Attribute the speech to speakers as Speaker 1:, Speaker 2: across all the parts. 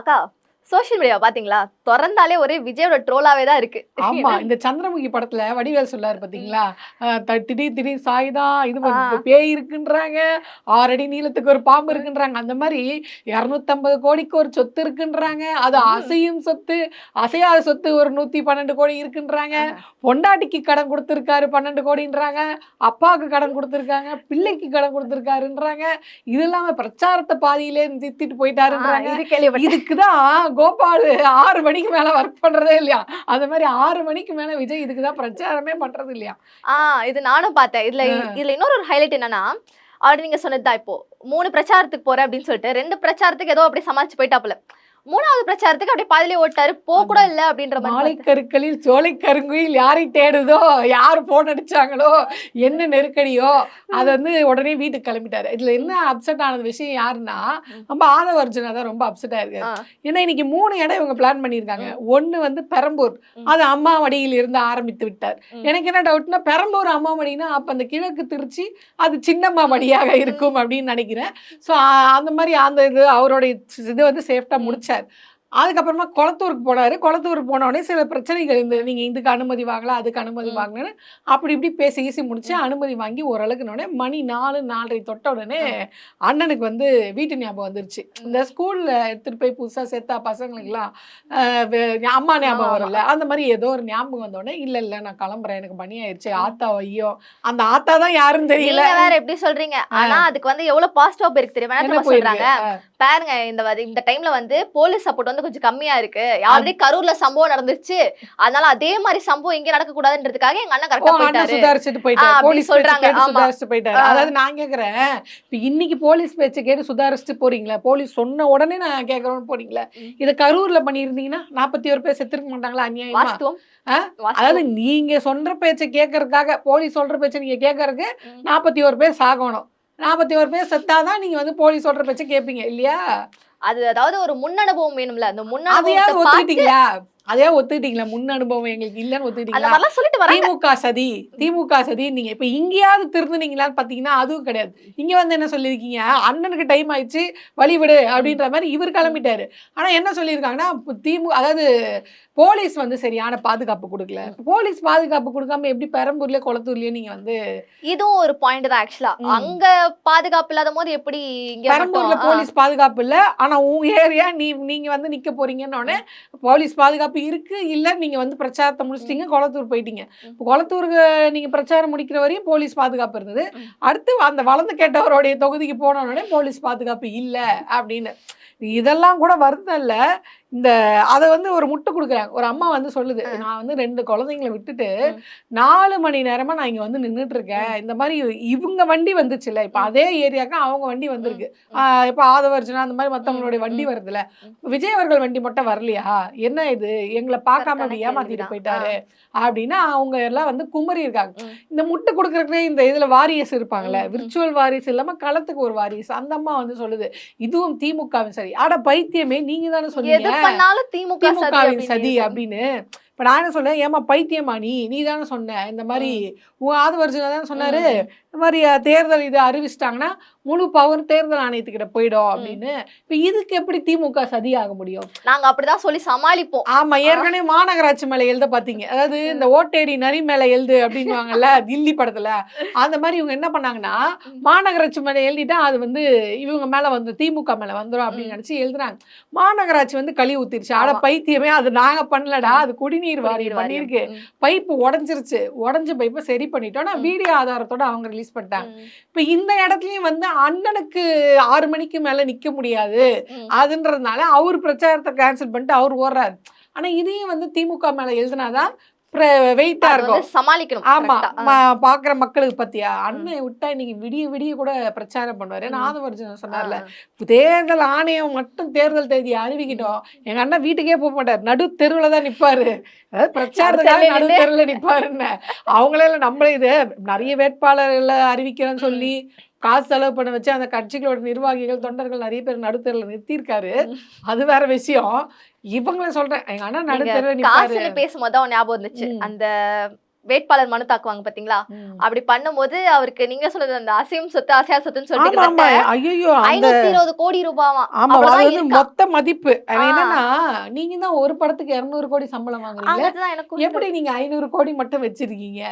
Speaker 1: அக்கா social media பாத்தீங்களா? தொறந்தாலே ஒரே விஜயோட ட்ரோலாவே தான் இருக்கு.
Speaker 2: ஆமா. இந்த சந்திரமுகி படத்துல வடிவேல் சொல்லாரு பாத்தீங்களா? திடீர் சாயுதா, இது பேய் இருக்குன்றாங்க, 6 அடி நீளத்துக்கு ஒரு பாம்பு இருக்குன்றாங்க. அந்த மாரி 250 கோடிக்கு ஒரு சொத்து இருக்குன்றாங்க. அது அசையும் சொத்து, அசையாத சொத்து ஒரு 112 கோடி இருக்குன்றாங்க. பொண்டாட்டிக்கு கடன் கொடுத்திருக்காரு 12 கோடின்றாங்க. அப்பாவுக்கு கடன் கொடுத்திருக்காங்க, பிள்ளைக்கு கடன் கொடுத்திருக்காருன்றாங்க. இது இல்லாம பிரச்சாரத்தை பாதியிலே நிறுத்திட்டு போயிட்டாருன்றாங்க. இதுக்குதான் கோபால் 6 மணிக்கு மேல ஒர்க் பண்றதே இல்லையா? அந்த மாதிரி 6 மணிக்கு மேல விஜய் இதுக்குதான் பிரச்சாரமே பண்றது இல்லையா?
Speaker 1: இது நானும் பார்த்தேன். இதுல இன்னொரு ஹைலைட் என்னன்னா, ஆல்ரெடி நீங்க சொன்னதுதான். இப்போ 3 பிரச்சாரத்துக்கு போறேன் அப்படின்னு சொல்லிட்டு 2 பிரச்சாரத்துக்கு ஏதோ அப்படி சமாளிச்சு போயிட்டாப்புல. 3வது பிரச்சாரத்துக்கு அப்படியே பாதியிலே ஓட்டாரு. கூட இல்ல அப்படின்ற மாதிரி.
Speaker 2: மாலை கருக்களில் சோலை கருங்குயில் யாரை தேடுதோ, யார் போன் அடிச்சாங்களோ, என்ன நெருக்கடியோ, அதை வந்து உடனே வீட்டுக்கு கிளம்பிட்டாரு. இதுல என்ன அப்செட் ஆனது விஷயம் யாருன்னா, நம்ம ஆதவர்ஜுனா தான் ரொம்ப அப்செட் ஆயிருக்காரு. ஏன்னா இன்னைக்கு 3 இடம் இவங்க பிளான் பண்ணியிருக்காங்க. ஒண்ணு வந்து பெரம்பூர், அது அம்மா வடியில் இருந்து ஆரம்பித்து விட்டார். எனக்கு என்ன டவுட்னா, பெரம்பூர் அம்மா வடினா அப்ப அந்த கிழக்கு திருச்சி அது சின்னம்மா வடியாக இருக்கும் அப்படின்னு நினைக்கிறேன். ஸோ அந்த மாதிரி அந்த இது அவருடைய இது வந்து சேஃப்டா முடிச்சார். அதுக்கப்புறமா கொளத்தூருக்கு போனாரு. கொளத்தூருக்கு போனோடனே சில பிரச்சனைகள் இருந்தது. நீங்க இதுக்கு அனுமதி வாங்கலாம், அதுக்கு அனுமதி வாங்கலன்னு அப்படி இப்படி பேசி முடிச்சு அனுமதி வாங்கி ஓரளவுக்கு மணி 4:30 தொட்ட உடனே அண்ணனுக்கு வந்து வீட்டு ஞாபகம் வந்துருச்சு. இந்த ஸ்கூல்ல எடுத்துட்டு போய் புதுசா சேர்த்தா பசங்களுக்குலாம் அம்மா ஞாபகம் வரல, அந்த மாதிரி ஏதோ ஒரு ஞாபகம் வந்தோடனே இல்ல நான் கிளம்புறேன், எனக்கு மணி ஆயிடுச்சு, ஆத்தா ஐயோ, அந்த ஆத்தா தான் யாருன்னு தெரியல.
Speaker 1: வேற எப்படி சொல்றீங்க? ஆனா அதுக்கு வந்து எவ்வளவு பாசிட்டிவா போயிருக்கு தெரியுமா? என்ன சொல்றாங்க பாருங்க, இந்த டைம்ல வந்து போலீஸ் சப்போர்ட் வந்து கொஞ்சம் கம்மியா இருக்கு. ஆல்ரெடி கரூர்ல சம்பவம் நடந்துச்சு, அதனால அதே மாதிரி சம்பவம் இங்க நடக்க கூடாதுன்றதுக்காக எங்க அண்ணன் கரெக்டா போயிட்டாரு,
Speaker 2: சுதாரிச்சுட்டு போயிட்டாரு. போலீஸ் சொல்றாங்க, சுதாரிச்சுட்டு போயிட்டாரு. அதாவது நான் கேக்குறேன், இப்ப இன்னைக்கு போலீஸ் பேச்சை கேட்டு சுதாரிச்சுட்டு போறீங்களா? போலீஸ் சொன்ன உடனே நான் கேக்குறோம்னு போறீங்களா? இத கரூர்ல பண்ணிருந்தீங்கன்னா 41 பேர் செத்துருக்க மாட்டாங்களா? அநியாயமா. அதாவது நீங்க சொல்ற பேச்சை கேட்கறதுக்காக, போலீஸ் சொல்ற பேச்சை நீங்க கேட்கறதுக்கு 41 பேர் சாகணும். 41 பேர் செத்தாதான் நீங்க வந்து போலீஸ் சொல்ற பேச்சை கேட்பீங்க இல்லையா?
Speaker 1: அது அதாவது ஒரு முன் அனுபவம் வேணும்ல. அந்த முன் அனுபவத்தை
Speaker 2: ஒத்துக்கிட்டீங்களா? அதே ஒத்துக்கிட்டீங்களா? முன் அனுபவம் எங்களுக்கு இல்லன்னு ஒத்துக்கிட்டீங்களா? திமுக சதி நீங்க இப்ப இங்கேயாவது திருந்துனீங்களான்னு பாத்தீங்கன்னா அதுவும் கிடையாது. இங்க வந்து என்ன சொல்லியிருக்கீங்க, அண்ணனுக்கு டைம் ஆயிடுச்சு வழிவிடு அப்படின்ற மாதிரி இவர் கிளம்பிட்டாரு. ஆனா என்ன சொல்லியிருக்காங்கன்னா, அதாவது போலீஸ் வந்து சரியான பாதுகாப்பு கொடுக்கல. போலீஸ் பாதுகாப்பு கொடுக்காம எப்படி பெரம்பூர்ல கொளத்தூர்லயே நீங்க வந்து,
Speaker 1: இதுவும் ஒரு பாயிண்ட் தான் ஆக்சுவலா. அங்க பாதுகாப்பு இல்லாத போது எப்படி இங்க
Speaker 2: பெரம்பூர்ல போலீஸ் பாதுகாப்பு இல்ல, ஆனா உங்க ஏரியா நீங்க வந்து நிக்க போறீங்கன்னு போலீஸ் பாதுகாப்பு இருக்கு இல்ல, நீங்க வந்து பிரச்சாரத்தை முடிச்சிட்டீங்க, கொளத்தூர் போயிட்டீங்க. கொளத்தூருக்கு நீங்க பிரச்சாரம் முடிக்கிற வரையும் போலீஸ் பாதுகாப்பு இருந்தது. அடுத்து அந்த வளர்ந்து கேட்டவருடைய தொகுதிக்கு போனோடனே போலீஸ் பாதுகாப்பு இல்ல அப்படின்னு. இதெல்லாம் கூட வருத்தம் இல்ல, இந்த அதை வந்து ஒரு முட்டு கொடுக்குறாங்க. ஒரு அம்மா வந்து சொல்லுது, நான் வந்து 2 குழந்தைங்களை விட்டுட்டு 4 மணி நேரமா நான் இங்க வந்து நின்றுட்டு இருக்கேன். இந்த மாதிரி இவங்க வண்டி வந்துச்சுல்ல, இப்ப அதே ஏரியாவுக்கு அவங்க வண்டி வந்திருக்கு. இப்ப ஆதவர்ஜுனா அந்த மாதிரி மத்தவங்களுடைய வண்டி வருதுல்ல, விஜய் அவர்கள் வண்டி மட்டும் வரலையா, என்ன இது எங்களை பார்க்காம அப்படி ஏமாத்திட்டு போயிட்டாரு அப்படின்னா அவங்க எல்லாம் வந்து குமரி இருக்காங்க. இந்த முட்டு கொடுக்கறதுக்கு இந்த இதுல வாரியஸ் இருப்பாங்கல்ல, விர்ச்சுவல் வாரிஸ் இல்லாம களத்துக்கு ஒரு வாரிஸ், அந்த அம்மா வந்து சொல்லுது, இதுவும் திமுகவின் சரி. ஆட பைத்தியமே, நீங்க தானே சொல்லுங்க திமுகவின் சதி அப்படின்னு. இப்ப நான் என்ன சொன்னேன், ஏமா பைத்தியமா நீ தானே சொன்ன இந்த மாதிரி, உன் ஆதவர்ஜுனா தானே சொன்னாரு இந்த மாதிரி தேர்தல் இது அறிவிச்சிட்டாங்கன்னா முழு பவர் தேர்தல் ஆணையத்துக்கிட்ட போயிடும் அப்படின்னு. இப்ப இதுக்கு எப்படி திமுக சதி ஆக முடியும்?
Speaker 1: நாங்க அப்படிதான் சொல்லி சமாளிப்போம்.
Speaker 2: ஆமா, ஏற்கனவே மாநகராட்சி மேல எழுத பாத்தீங்க, அதாவது இந்த ஓட்டேரி நரி மேல எழுது அப்படின்னுவாங்கல்ல தில்லி படத்துல, அந்த மாதிரி இவங்க என்ன பண்ணாங்கன்னா, மாநகராட்சி மேல எழுதிட்டா அது வந்து இவங்க மேல வந்து திமுக மேல வந்துடும் அப்படின்னு நினைச்சு எழுதுறாங்க. மாநகராட்சி வந்து கழி ஊத்திருச்சு. ஆட பைத்தியமே, அது நாங்க பண்ணலடா, அது குடிநீர் வாரியம் பண்ணிருக்கு, பைப்பு உடஞ்சிருச்சு, உடஞ்ச பைப்பை சரி பண்ணிட்டோம், நான் வீடியோ ஆதாரத்தோட அவங்க ரிலீஸ் பண்ணிட்டாங்க. இப்ப இந்த இடத்துலயும் வந்து அண்ணனுக்கு 6 மணிக்கு மேல நிக்க முடியாது அதுன்றதுனால அவர் பிரச்சாரத்தை கேன்சல் பண்ணிட்டு அவர் ஓடுறாரு. ஆனா இதையும் வந்து திமுக மேல எழுதினாதான் வெயிட்டா இருக்கும்,
Speaker 1: சமாளிக்கணும்.
Speaker 2: ஆமா, பாக்குற மக்களுக்கு பத்தியா அண்ணன் விட்டா இன்னைக்கு விடிய கூட பிரச்சாரம் பண்ணுவாரு. ஆதவர்ஜுனா சொன்னார்ல, தேர்தல் ஆணையம் மட்டும் தேர்தல் தேதி அறிவிக்கிட்டோம், எங்க அண்ணன் வீட்டுக்கே போக மாட்டார், நடு தெருவுல தான் நிப்பாரு, அதாவது பிரச்சாரத்துக்காக நடு தெருவுல நிப்பாருன்னு. அவங்களே நம்மளே இது நிறைய வேட்பாளர்களை அறிவிக்கிறேன்னு சொல்லி காசு செலவு பண்ண வச்சு அந்த கட்சிகளோட நிர்வாகிகள் தொண்டர்கள் நிறைய பேர் நடுத்தருல நிறுத்திருக்காரு, அது வேற விஷயம். இவங்கள சொல்றேன், எங்க அண்ணன் நடுத்தருல நிப்பாரு.
Speaker 1: பேசும்போது ஞாபகம் வந்துச்சு, அந்த வேட்பாளர் மனு தாக்குவாங்க பாத்தீங்களா, அப்படி பண்ணும்போது அவருக்கு நீங்க சொல்றது அந்த அசையும் சொத்து அசையா சொத்துன்னு சொல்லிட்டு
Speaker 2: ஐயோ
Speaker 1: 520 கோடி ரூபாவா.
Speaker 2: ஆமா, அது வந்து மொத்த மதிப்பு. என்னன்னா நீங்க தான் ஒரு படத்துக்கு 200 கோடி சம்பளம் வாங்குறீங்க, எப்படி நீங்க 500 கோடி மட்டும் வச்சிருக்கீங்க?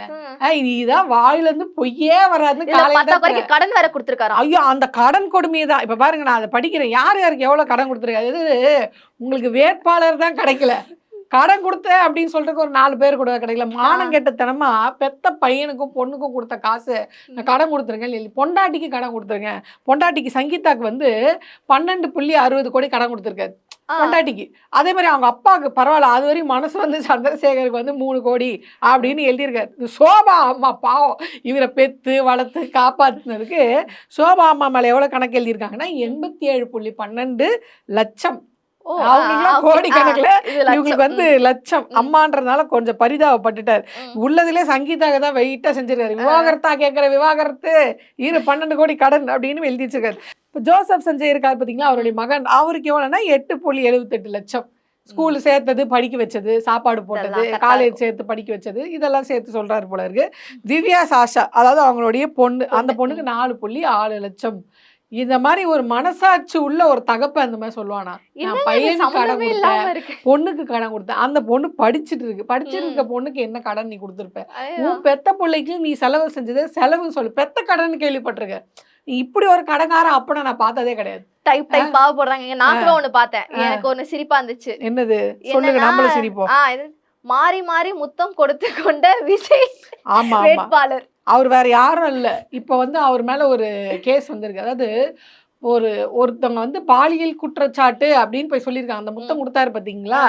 Speaker 2: இதுதான் வாயில இருந்து பொய்யே வராது.
Speaker 1: கடன் வேற கொடுத்திருக்காரு.
Speaker 2: ஐயோ, அந்த கடன் கொடுமையை தான் இப்ப பாருங்க, நான் அதை படிக்கிறேன். யார் யாருக்கு எவ்வளவு கடன் கொடுத்துருக்காரு. உங்களுக்கு வேட்பாளர் தான் கிடைக்கல, கடன் கொடுத்த அப்படின்னு சொல்றதுக்கு ஒரு 4 பேர் கூட கிடைக்கல. மானம் கெட்டத்தனமா பெத்த பையனுக்கும் பொண்ணுக்கும் கொடுத்த காசு கடன் கொடுத்துருங்க, பொண்டாட்டிக்கு கடன் கொடுத்துருங்க. பொண்டாட்டிக்கு சங்கீதாக்கு வந்து 12.60 கோடி கடன் கொடுத்துருக்காரு பொண்டாட்டிக்கு. அதே மாதிரி அவங்க அப்பாவுக்கு பரவாயில்ல, அது வரையும் மனசு வந்து சந்திரசேகருக்கு வந்து 3 கோடி அப்படின்னு எழுதியிருக்காரு. சோபா அம்மா பாவம், இவரை பெத்து வளர்த்து காப்பாத்துனதுக்கு சோபா அம்மா மேல எவ்வளவு கணக்கு எழுதியிருக்காங்கன்னா 87.12 லட்சம். அவங்களுக்குலாம் கோடி கணக்குல, இவங்களுக்கு வந்து லட்சம். அம்மான்றதுனால கொஞ்சம் பரிதாபப்பட்டுட்டாரு. உள்ளதுல சங்கீதாக தான் வெயிட்டா செஞ்சிருக்காரு. விவாகரத்தா கேட்கிற விவாகரத்து 12 கோடி கடன் அப்படின்னு எழுதி வச்சிருக்காரு. இப்ப ஜோசப் சஞ்சய் இருக்காரு பாத்தீங்களா, அவருடைய மகன், அவருக்கு எவ்வளவுனா 8.78 லட்சம். ஸ்கூல் சேர்த்தது, படிக்க வச்சது, சாப்பாடு போட்டது, காலேஜ் சேர்த்து படிக்க வச்சது, இதெல்லாம் சேர்த்து சொல்றாரு போல இருக்கு. திவ்யா சாஷா, அதாவது அவங்களுடைய பொண்ணு, அந்த பொண்ணுக்கு 4.6 லட்சம். இந்த மாதிரி ஒரு மனசாட்சி உள்ள ஒரு தகப்ப அந்த மாதிரி சொல்லுவானா, நான் பையனுக்கு கடன் கொடுத்தேன், பொண்ணுக்கு கடன் கொடுத்தேன், அந்த பொண்ணு படிச்சுட்டு இருக்க பொண்ணுக்கு என்ன கடன் நீ கொடுத்துருப்ப, உன் பெத்த பிள்ளைக்கு நீ செலவு செஞ்சது செலவு சொல்லு, பெத்த கடன் கேள்விப்பட்டிருக்க. இப்படி ஒரு கடங்கார அப்பனை நான் பார்த்ததே கிடையாது.
Speaker 1: டைப் டைப்பா போடுறாங்க. நான் கூட ஒண்ணு பார்த்தேன், எனக்கு ஒண்ணு சிரிப்பா இருந்துச்சு.
Speaker 2: என்னது சொல்லுங்க, நம்மளும் சிரிப்போம்.
Speaker 1: மாறி மாறி முத்தம் கொடுத்து கொண்ட விஜய் வேட்பாளர்.
Speaker 2: அவர் வேற யாரும் இல்ல. இப்ப வந்து அவர் மேல ஒரு கேஸ் வந்திருக்கு. அதாவது ஒருத்தவங்க வந்து பாலியல் குற்றச்சாட்டு அப்படின்னு போய் சொல்லியிருக்காங்க. அந்த முத்தம் கொடுத்தாரு பாத்தீங்களா,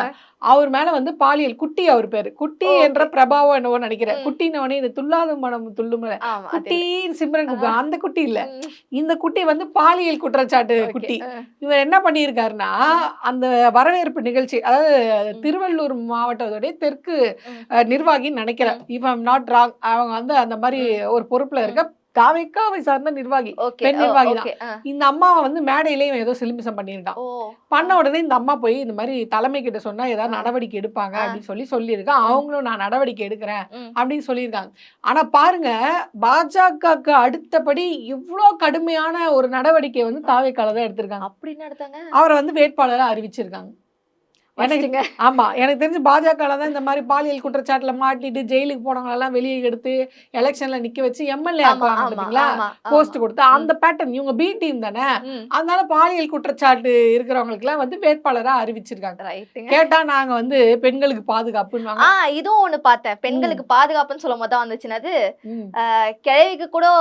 Speaker 2: அவர் மேல வந்து பாலியல், குட்டி அவர் பேரு, குட்டி என்ற பிரபாவம் என்னவோ நினைக்கிறேன். குட்டினவனே இந்த துள்ளாத மனம் துள்ளும் குட்டின்னு சிம்ரன் கூப்பிடுவாங்க, அந்த குட்டி இல்ல, இந்த குட்டி வந்து பாலியல் குற்றச்சாட்டு குட்டி. இவர் என்ன பண்ணியிருக்காருன்னா, அந்த வரவேற்பு நிகழ்ச்சி, அதாவது திருவள்ளூர் மாவட்டத்தோடைய தெற்கு நிர்வாகின்னு நினைக்கிறேன், if I am not wrong, அவங்க வந்து அந்த மாதிரி ஒரு பொறுப்புல இருக்க தாவேக்காவை சார்ந்த நிர்வாகி, பெண் நிர்வாகி தான். இந்த அம்மாவை வந்து மேடையிலேயே ஏதோ சிலிமிசம் பண்ணியிருக்கான். பண்ண உடனே இந்த அம்மா போய் இந்த மாதிரி தலைமை கிட்ட சொன்னா ஏதாவது நடவடிக்கை எடுப்பாங்க அப்படின்னு சொல்லியிருக்கான். அவங்களும் நான் நடவடிக்கை எடுக்கிறேன் அப்படின்னு சொல்லியிருக்காங்க. ஆனா பாருங்க, பாஜகவுக்கு அடுத்தபடி இவ்வளவு கடுமையான ஒரு நடவடிக்கை வந்து தாவேக்கால தான் எடுத்திருக்காங்க.
Speaker 1: அப்படின்னு எடுத்தாங்க,
Speaker 2: அவரை வந்து வேட்பாளரா அறிவிச்சிருக்காங்க. ஆமா, எனக்கு தெரிஞ்சு பாஜக தான் இந்த மாதிரி பாலியல் குற்றச்சாட்டுல மாட்டிட்டு ஜெயிலுக்கு போனவங்க எல்லாம் வெளியே எடுத்து எலெக்ஷன்ல நிக்க வச்சு எம்எல்ஏ ஆக்குவாங்க பாத்தீங்களா, போஸ்ட் கொடுத்து, அந்த பேட்டர்ன். இவங்க பி டீம் தானே, அதனால பாலியல் குற்றச்சாட்டு இருக்கிறவங்களுக்கு எல்லாம் வந்து வேட்பாளரா அறிவிச்சிருக்காங்க. கேட்டா நாங்க வந்து பெண்களுக்கு பாதுகாப்புன்னு.
Speaker 1: இதுவும் ஒண்ணு பார்த்தேன், பெண்களுக்கு பாதுகாப்புன்னு சொல்லும் போது தான் வந்துச்சுனது, கிழவிக்கு கூட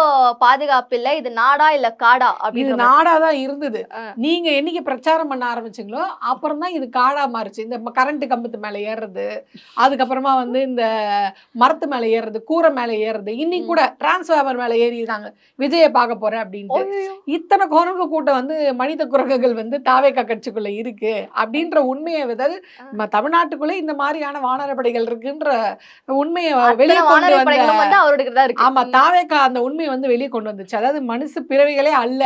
Speaker 1: பாதுகாப்பு இல்ல, இது நாடா இல்ல காடா அப்படின்னு.
Speaker 2: இது நாடாதான் இருந்தது. நீங்க என்னைக்கு பிரச்சாரம் பண்ண ஆரம்பிச்சீங்களோ அப்புறம் தான் இது காடா மாறுச்சு. இந்த கரண்ட் கம்பத்து மேல ஏறுறது, அதுக்கப்புறமா வந்து இந்த மரத்து மேல ஏறுறது, கூரை மேல ஏறுறது, இன்னைக்கு கூட டிரான்ஸ்ஃபார்மர் மேல ஏறிடுறாங்க விஜய பார்க்க போறேன் அப்படின்ட்டு. இத்தனை குரங்கு கூட்டம் வந்து மனித குரங்குகள் வந்து தாவேக்கா கட்சிக்குள்ள இருக்கு அப்படின்ற உண்மையை, அதாவது தமிழ்நாட்டுக்குள்ள இந்த மாதிரியான வானரப்படைகள் இருக்குன்ற உண்மையை வெளியே கொண்டு வந்து, ஆமா, தாவேக்கா அந்த உண்மையை வந்து வெளியே கொண்டு வந்துச்சு. அதாவது மனுஷ பிறவிகளே அல்ல,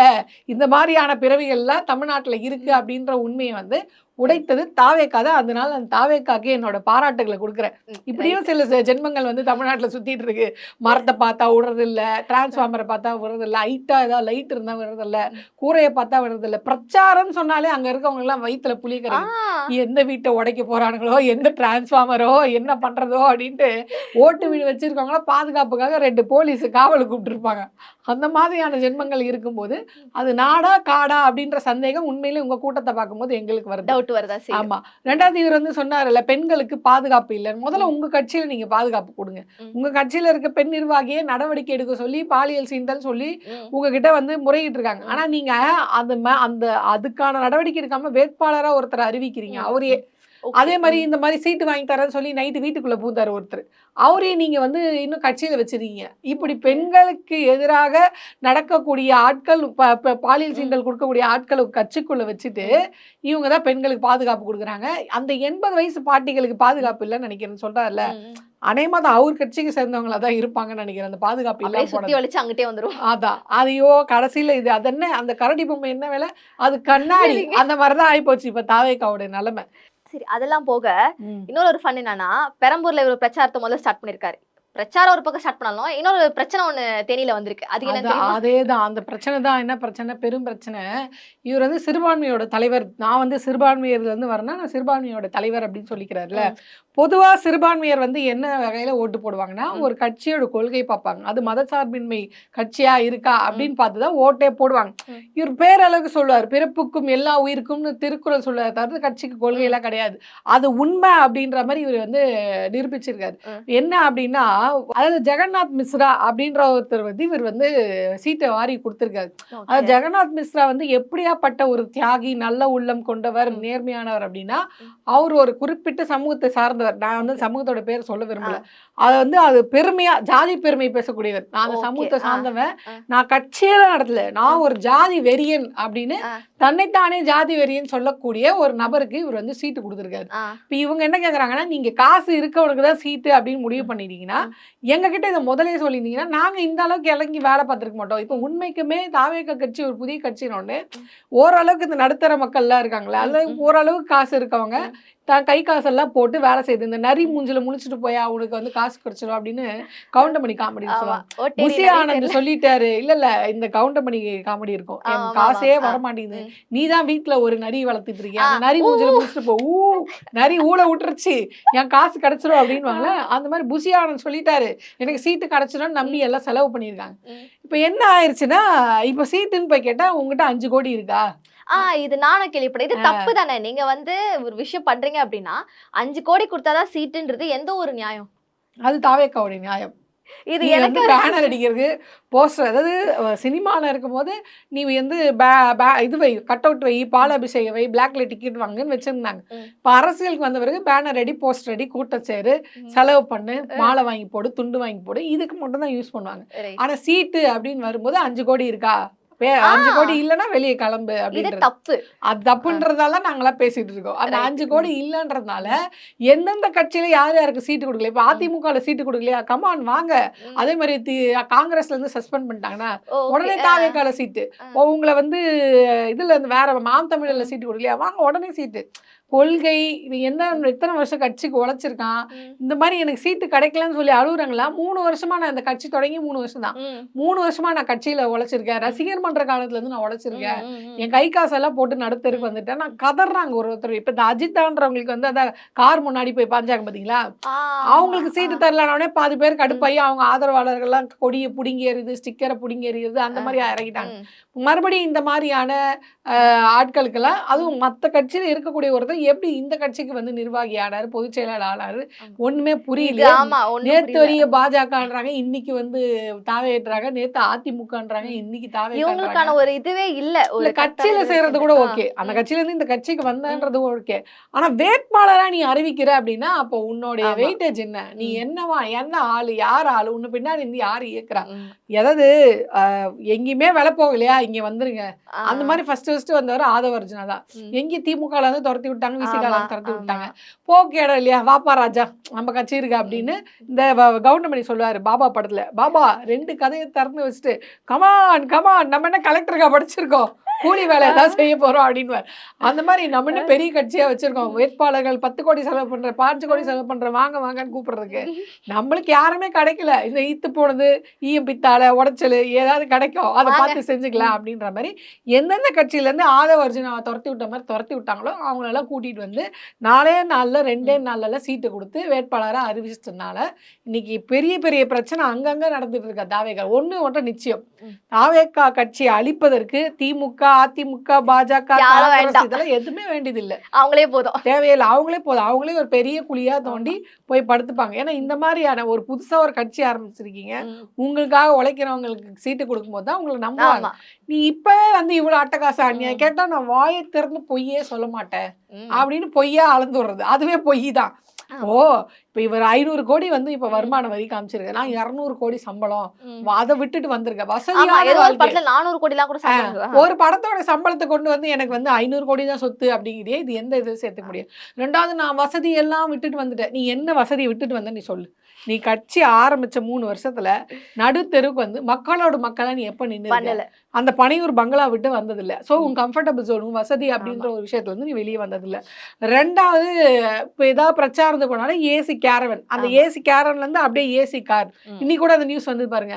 Speaker 2: இந்த மாதிரியான பிறவிகள்லாம் தமிழ்நாட்டுல இருக்கு அப்படின்ற உண்மையை வந்து உடைத்தது தாவேக்கா தான். அதனால அந்த தாவேக்காக்கு என்னோட பாராட்டுகளை கொடுக்குறேன். இப்படியும் சில ஜென்மங்கள் வந்து தமிழ்நாட்டுல சுத்திட்டு இருக்கு. மரத்தை பார்த்தா விடுறது இல்ல, டிரான்ஸ்ஃபார்மரை பார்த்தா விடுறது இல்ல, ஹைட்டா ஏதாவது லைட் இருந்தா விடுறது இல்ல, கூரையை பார்த்தா விடுறது இல்ல. பிரச்சாரம் சொன்னாலே அங்க இருக்கவங்க எல்லாம் வயிற்றுல புளிக்கிற, எந்த வீட்டை உடைக்க போறானுங்களோ, எந்த டிரான்ஸ்ஃபார்மரோ, என்ன பண்றதோ அப்படின்ட்டு ஓட்டு வீடு வச்சிருக்கவங்களா பாதுகாப்புக்காக 2 போலீஸ் காவலுக்கு கூப்பிட்டு இருப்பாங்க. அந்த மாதிரியான ஜென்மங்கள் இருக்கும்போது அது நாடா காடா அப்படின்ற சந்தேகம் உண்மையிலே உங்க கூட்டத்தை பார்க்கும்போது எங்களுக்கு வருது. ஆமா. ரெண்டாவது இவர் வந்து சொன்னார்ல, பெண்களுக்கு பாதுகாப்பு இல்லைன்னு. முதல்ல உங்க கட்சியில நீங்க பாதுகாப்பு கொடுங்க. உங்க கட்சியில இருக்க பெண் நிர்வாகியை நடவடிக்கை எடுக்க சொல்லி பாலியல் சீண்டல் சொல்லி உங்ககிட்ட வந்து முறையிட்டு இருக்காங்க. ஆனா நீங்க அந்த அதுக்கான நடவடிக்கை எடுக்காம வேட்பாளரா ஒருத்தர் அறிவிக்கிறீங்க. அவரே அதே மாதிரி இந்த மாதிரி சீட்டு வாங்கி தரேன்னு சொல்லி நைட்டு வீட்டுக்குள்ள பூந்தாரு ஒருத்தர், அவரையும் நீங்க வந்து இன்னும் கட்சியில வச்சிருக்கீங்க. இப்படி பெண்களுக்கு எதிராக நடக்கக்கூடிய ஆட்கள், பாலியல் சீண்டல் கொடுக்கக்கூடிய ஆட்களை கட்சிக்குள்ள வச்சுட்டு இவங்க தான் பெண்களுக்கு பாதுகாப்பு கொடுக்குறாங்க. அந்த 80 வயசு பாட்டிகளுக்கு பாதுகாப்பு இல்லைன்னு நினைக்கிறேன்னு சொல்றாருல்ல, அநேகமா தான் அவர் கட்சிக்கு சேர்ந்தவங்களா தான் இருப்பாங்கன்னு நினைக்கிறேன். அந்த பாதுகாப்பு இல்லாம
Speaker 1: சுத்தி வளைச்சு அங்கிட்டே வந்துரும்.
Speaker 2: அதான் அதையோ கடைசியில இது அது என்ன, அந்த கரடி பொம்மை என்ன வேலை, அது கண்ணாடி, அந்த மாதிரிதான் ஆயிப்போச்சு இப்ப தாவேக்காவுடைய நிலைமை.
Speaker 1: சரி, அதெல்லாம் போக இன்னொரு ஒரு ஃபன் என்னன்னா, பெரம்பூர்ல இவர் பிரச்சாரத்தை முதல்ல ஸ்டார்ட் பண்ணிருக்காரு. பிரச்சாரம் ஒரு பக்கம் ஸ்டார்ட் பண்ணாலும் இன்னொரு பிரச்சனை ஒண்ணு தேனியில வந்திருக்கு. அது என்ன தெரியுமா?
Speaker 2: அதேதான் அந்த பிரச்சனை தான். என்ன பிரச்சனை? பெரும் பிரச்சனை. இவர் வந்து சிறுபான்மையோட தலைவர். நான் வந்து சிறுபான்மையர்ல இருந்து வரேன்னா நான் சிறுபான்மையோட தலைவர் அப்படின்னு சொல்லிக்கிறாருல. பொதுவா சிறுபான்மையர் வந்து என்ன வகையில ஓட்டு போடுவாங்கன்னா ஒரு கட்சியோட கொள்கை பார்ப்பாங்க. அது மதசார்பின்மை கட்சியா இருக்கா அப்படின்னு பார்த்துதான் ஓட்டே போடுவாங்க. இவர் பேரளவுக்கு சொல்லுவார், பிறப்புக்கும் எல்லா உயிருக்கும்னு திருக்குறள் சொல்லுவார், தவிர கட்சிக்கு கொள்கை எல்லாம் கிடையாது. அது உண்மை அப்படின்ற மாதிரி இவர் வந்து நிரூபிச்சிருக்காரு. என்ன அப்படின்னா, அதாவது ஜெகநாத் மிஸ்ரா அப்படின்ற ஒருத்தர் வந்து இவர் வந்து சீட்டை வாரி கொடுத்திருக்காரு. அதாவது ஜெகநாத் மிஸ்ரா வந்து எப்படியாப்பட்ட ஒரு தியாகி, நல்ல உள்ளம் கொண்டவர், நேர்மையானவர் அப்படின்னா அவர் ஒரு குறிப்பிட்ட சமூகத்தை சார்ந்தவர். நான் வந்து சமூகத்தோட பேர் சொல்ல விரும்பல. அது வந்து அது பெருமையா ஜாதி பெருமை பேசக்கூடியவர். நான் அந்த சமூகத்தை சார்ந்தவன், நான் கட்சியில நடத்தல, நான் ஒரு ஜாதி வெறியன் அப்படின்னு தன்னைத்தானே ஜாதி வெறியன் சொல்லக்கூடிய ஒரு நபருக்கு இவர் வந்து சீட்டு கொடுத்துருக்காரு. இப்ப இவங்க என்ன கேக்குறாங்கன்னா, நீங்க காசு இருக்கவனுக்கு தான் சீட்டு அப்படின்னு முடிவு பண்ணிட்டீங்கன்னா எங்க கிட்ட இதை முதலே சொல்லியிருந்தீங்கன்னா நாங்க இந்த அளவுக்கு இறங்கி வேலை பார்த்துருக்க மாட்டோம். இப்ப உண்மைக்குமே தாவேக கட்சி ஒரு புதிய கட்சின்னு ஓரளவுக்கு இந்த நடுத்தர மக்கள் எல்லாம் இருக்காங்களா, அல்ல ஓரளவுக்கு காசு இருக்கவங்க தான் கை காசெல்லாம் போட்டு வேலை செய்யுது. இந்த நரி மூஞ்சில முழிச்சிட்டு போயா உனக்கு வந்து காசு கிடைச்சிடும் அப்படின்னு கவுண்டமணி காமெடி சொல்லுவாங்க. புசி ஆனந்த் சொல்லிட்டாரு, இல்ல இந்த கவுண்டமணி காமெடி இருக்கும், என் காசே வரமாட்டேங்குது, நீ தான் வீட்டுல ஒரு நரி வளர்த்துட்டு இருக்கிய, அந்த நரி மூஞ்சில முழிச்சிட்டு போ, நரி ஊழ விட்டுருச்சு, என் காசு கிடைச்சிடும் அப்படின்வாங்கள. அந்த மாதிரி புசி ஆனந்த் சொல்லிட்டாரு, எனக்கு சீட்டு கிடைச்சிடும் நம்பி எல்லாம் செலவு பண்ணியிருக்காங்க. இப்ப என்ன ஆயிடுச்சுன்னா, இப்ப சீட்டுன்னு போய் கேட்டா உங்ககிட்ட 5 கோடி இருக்கா?
Speaker 1: இது நானும் கேள்விப்பட்டேன். இது தப்பு தானே? நீங்க வந்து ஒரு விஷயம் பண்றீங்க அப்படின்னா 5 கோடி கொடுத்தாதான் சீட்டுன்றது எந்த ஒரு நியாயம்?
Speaker 2: அது தாவேக்காவுடைய நியாயம்.
Speaker 1: இது
Speaker 2: எனக்கு பேனர் அடிக்கிறது, போஸ்டர், அதாவது சினிமாவில் இருக்கும்போது நீ வந்து இது வை, கட் அவுட் வை, பாலாபிஷேகம் வை, பிளாக்ல டிக்கெட் வாங்குன்னு வச்சிருந்தாங்க. இப்போ அரசியலுக்கு வந்த பிறகு பேனர் அடி, போஸ்டர் அடி, கூட்டம் சேரு, செலவு பண்ணு, மாலை வாங்கி போடு, துண்டு வாங்கி போடு, இதுக்கு மட்டும் தான் யூஸ் பண்ணுவாங்க. ஆனா சீட்டு அப்படின்னு வரும்போது 5 கோடி இருக்கா, 5 கோடி இல்லன்னா வெளியே கிளம்பு அப்படின்னு
Speaker 1: தப்பு.
Speaker 2: அது தப்புன்றதால நாங்களாம் பேசிட்டு இருக்கோம். அந்த 5 கோடி இல்லன்றதுனால எந்தெந்த கட்சியில யார் யாருக்கு சீட்டு கொடுக்கல, இப்ப அதிமுகல சீட்டு கொடுக்கலையா, கமான் வாங்க. அதே மாதிரி காங்கிரஸ்ல இருந்து சஸ்பெண்ட் பண்ணிட்டாங்கன்னா உடனே தாவேக்கால சீட்டு, உங்களை வந்து இதுல இருந்து வேற மாம் தமிழ்ல சீட்டு கொடுக்கலையா, வாங்க உடனே சீட்டு. கொள்கை என்ன, எத்தனை வருஷம் கட்சிக்கு உழைச்சிருக்கான், இந்த மாதிரி எனக்கு சீட்டு கிடைக்கலன்னு சொல்லி அழுகுறாங்களா. 3 வருஷமா நான் இந்த கட்சி தொடங்கி 3 வருஷம் தான், 3 வருஷமா நான் கட்சியில உழைச்சிருக்கேன், ரசிகர் மன்ற காலத்துல இருந்து நான் உழைச்சிருக்கேன், என் கை காசெல்லாம் போட்டு நடுத்தருக்கு வந்துட்டேன், நான் கதறாங்க ஒருத்தர். இப்ப இந்த அஜித்தான்றவங்களுக்கு வந்து அதான் கார் முன்னாடி போய் பாஞ்சாங்க பாத்தீங்களா, அவங்களுக்கு சீட்டு தரலானே பாதி பேர் கடுப்பாயி அவங்க ஆதரவாளர்கள்லாம் கொடியை புடுங்கி எறிது, ஸ்டிக்கரை புடுங்கி எறிது, அந்த மாதிரி இறங்கிட்டாங்க. மறுபடியும் இந்த மாதிரியான ஆட்களுக்கெல்லாம், அதுவும் மற்ற கட்சியில இருக்கக்கூடிய ஒருத்தர் எப்படி இந்த கட்சிக்கு வந்து நிர்வாகி ஆனாரு, பொதுச் செயலாளர் ஆனாரு, ஒண்ணுமே புரியல. நேத்து வரைய பாஜகன்றாங்க, இன்னைக்கு வந்து தாவேன்றாங்க, நேத்து அதிமுகன்றாங்க, இன்னைக்கு தாவே.
Speaker 1: இவங்களுக்கான ஒரு இதுவே இல்ல. ஒரு
Speaker 2: கட்சியில செய்யறது கூட ஓகே, அந்த கட்சியில இருந்து இந்த கட்சிக்கு வந்தன்றது ஓகே. ஆனா வேட்பாளரா நீ அறிவிக்கிற அப்படின்னா அப்போ உன்னுடைய வெயிட்டேஜ் என்ன, நீ என்னவா, என்ன ஆளு, யார் ஆளு, உன்ன பின்னாடி இருந்து யாரு இயக்குறா, ஏதாவது எங்கேயுமே விலை போகலையா இங்க வந்துருங்க. அந்த மாதிரி ஃபர்ஸ்ட் வந்தவர் ஆதவ அர்ஜுனா தான். எங்கேயும் திமுக வந்து துரத்தி விட்டாங்க, விசிகால துரத்தி விட்டாங்க, போக்கு இடம் இல்லையா, வாப்பா ராஜா நம்ம கட்சி இருக்கு அப்படின்னு இந்த கவுண்டமணி சொல்லுவாரு பாபா படத்துல, பாபா 2 கதையை திறந்து வச்சுட்டு கமான் கமான் நம்ம என்ன கலெக்டருக்கா படிச்சிருக்கோம், கூலி வேலை ஏதாவது செய்ய போறோம் அப்படின்னு. அந்த மாதிரி நம்ம என்ன பெரிய கட்சியா வச்சிருக்கோம், வேட்பாளர்கள் 10 கோடி செலவு பண்ற, 5 கோடி செலவு பண்ற, வாங்க வாங்கன்னு கூப்பிடுறதுக்கு. நம்மளுக்கு யாருமே கிடைக்கல, இந்த ஈத்து போனது, ஈயம் பித்தால உடைச்சல் ஏதாவது கிடைக்கும் அதை பார்த்து செஞ்சுக்கலாம் அப்படின்ற மாதிரி எந்தெந்த கட்சியில இருந்து ஆதவ அர்ஜுனாவை துரத்தி விட்ட மாதிரி துரத்தி விட்டாங்களோ அவங்களெல்லாம் கூட்டிட்டு வந்து 4 நாள்ல 2 நாள்ல சீட்டு கொடுத்து வேட்பாளரை அறிவிச்சதுனால இன்னைக்கு பெரிய பெரிய பிரச்சனை அங்கங்க நடந்துட்டு இருக்க. தாவேகா ஒன்று நிச்சயம், தாவேகா கட்சியை அழிப்பதற்கு திமுக, அதிமுக, பாஜக, இதெல்லாம் எதுவுமே வேண்டியது இல்ல, அவங்களே போதும், தேவையில்லை, அவங்களே போதும். அவங்களே ஒரு பெரிய குழியா தோண்டி போய் படுத்துப்பாங்க. ஏன்னா இந்த மாதிரியான ஒரு புதுசா ஒரு கட்சி ஆரம்பிச்சிருக்கீங்க, உங்களுக்காக உழைக்கிறவங்களுக்கு சீட்டு கொடுக்கும் போது தான் உங்களை நம்புவாங்க. நீ இப்ப வந்து இவ்வளவு அட்டகாச அநியாயம் கேட்டா நான் வாயை திறந்து பொய்யே சொல்ல மாட்டேன் அப்படின்னு பொய்யா அளந்து விடுறது, அதுவே பொய் தான். ஓ இப்ப இவர் 500 கோடி வந்து இப்ப வருமான வரி காமிச்சிருக்க, நான் 200 கோடி சம்பளம், அதை விட்டுட்டு வந்திருக்க வசதியான
Speaker 1: 400 கோடி எல்லாம் கூட
Speaker 2: ஒரு படத்தோட சம்பளத்தை கொண்டு வந்து எனக்கு வந்து 500 கோடி தான் சொத்து அப்படிங்கிறே, இது எந்த இது சேர்த்துக்க முடியும். 2வது நான் வசதி எல்லாம் விட்டுட்டு வந்துட்டேன். நீ என்ன வசதியை விட்டுட்டு வந்த நீ சொல்லு. நீ கட்சி ஆரம்பிச்ச 3 வருஷத்துல நடுத்தெருக்கு வந்து மக்களோட மக்களா நீ எப்ப நின்று அந்த பனையூர் பங்களா விட்டு வந்ததில்லை. ஸோ உன் கம்ஃபர்டபுள் ஜோன், வசதி அப்படின்ற ஒரு விஷயத்துல வந்து நீ வெளியே வந்ததில்லை. 2வது இப்போ ஏதாவது பிரச்சாரம் மாறுது போனாலும் ஏசி கேரவன், அந்த ஏசி கேரவன்ல இருந்து அப்படியே ஏசி கார். இன்னைக்கு கூட அந்த நியூஸ் வந்து பாருங்க,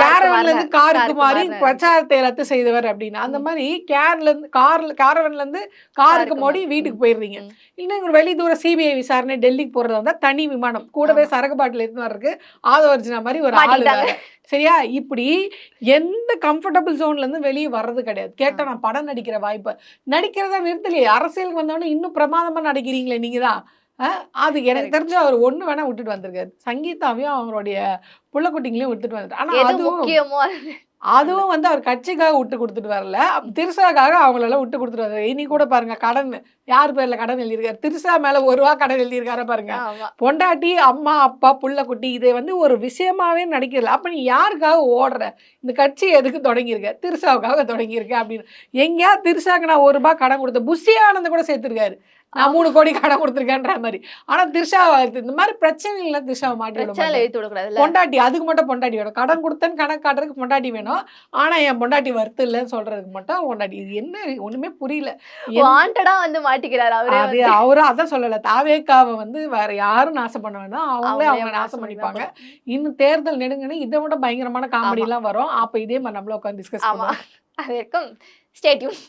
Speaker 2: கேரவன்ல இருந்து காருக்கு மாறி பிரச்சாரத்தை ரத்து செய்தவர் அப்படின்னு. அந்த மாதிரி கேரவன்ல இருந்து காருக்கு மோடி வீட்டுக்கு போயிடுறீங்க. இன்னும் வெளி தூர சிபிஐ விசாரணை டெல்லிக்கு போறதா இருந்தா தனி விமானம், கூடவே சரக்கு பாட்டில் எடுத்து வர்றதுக்கு ஆதவர்ஜினா மாதிரி ஒரு ஆளு வேற. சரியா? இப்படி எந்த கம்ஃபர்டபுள் ஜோன்ல இருந்து வெளியே வர்றது கிடையாது. கேட்டா நான் படம் நடிக்கிற வாய்ப்பு, நடிக்கிறதா நிறுத்தலையே, அரசியலுக்கு வந்தோடனே இன்னும் பிரமாதமா நடிக்கிறீங்களே நீங்க தான். அது எனக்கு தெரிஞ்சு அவர் ஒண்ணு வேணா விட்டுட்டு வந்திருக்காரு, சங்கீதாவையும் அவங்களுடைய புள்ளக்குட்டிங்களையும் விட்டுட்டு வந்துட்டு. ஆனா அதுவும் வந்து அவர் கட்சிக்காக விட்டு கொடுத்துட்டு வரல, திருசாக்காக அவங்களெல்லாம் விட்டு கொடுத்துட்டு வர்றாரு. இனி கூட பாருங்க, கடன் யார் பேர்ல கடன் எழுதியிருக்காரு, திருசா மேல ₹1 கடன் எழுதியிருக்காரு பாருங்க. பொண்டாட்டி, அம்மா, அப்பா, புள்ளக்குட்டி, இதை வந்து ஒரு விஷயமாவே நடிக்கல. அப்ப நீ யாருக்காக ஓடுற? இந்த கட்சி எதுக்கு தொடங்கியிருக்க? திருசாவுக்காக தொடங்கியிருக்க அப்படின்னு. எங்கேயா திருசாக்கு நான் ₹1 கடன் கொடுத்த, புஷி ஆனந்த் கூட சேர்த்திருக்காரு, நான் 3 கோடி கடன் கொடுத்துருக்கேன்ற மாதிரி. ஆனா திருஷா இந்த மாதிரி பிரச்சனைகள் திருஷாவை மாட்டி விட, பொண்டாட்டி அதுக்கு மட்டும் பொண்டாட்டி வேணும், கடன் கொடுத்தேன்னு கணக்கு காட்டுறதுக்கு பொண்டாட்டி வேணும், ஆனா என் பொண்டாட்டி வருத்து இல்லைன்னு சொல்றதுக்கு மட்டும் பொண்டாட்டி. இது என்ன ஒண்ணுமே புரியல.
Speaker 1: வந்து மாட்டிக்கிறாரு
Speaker 2: அது அவரும் அதான் சொல்லல, தாவேக்காவை வந்து வேற யாரும் நாசம் பண்ண வேண்டாம், அவங்களே அவங்க நாசம் பண்ணிப்பாங்க. இன்னும் தேர்தல் நெடுங்கன்னு இதை விட பயங்கரமான காமெடி எல்லாம் வரும். அப்ப இதே மாதிரி நம்மள உட்காந்து டிஸ்கஸ் பண்ணுவோம்.
Speaker 1: அது வரைக்கும் ஸ்டே டியூன்.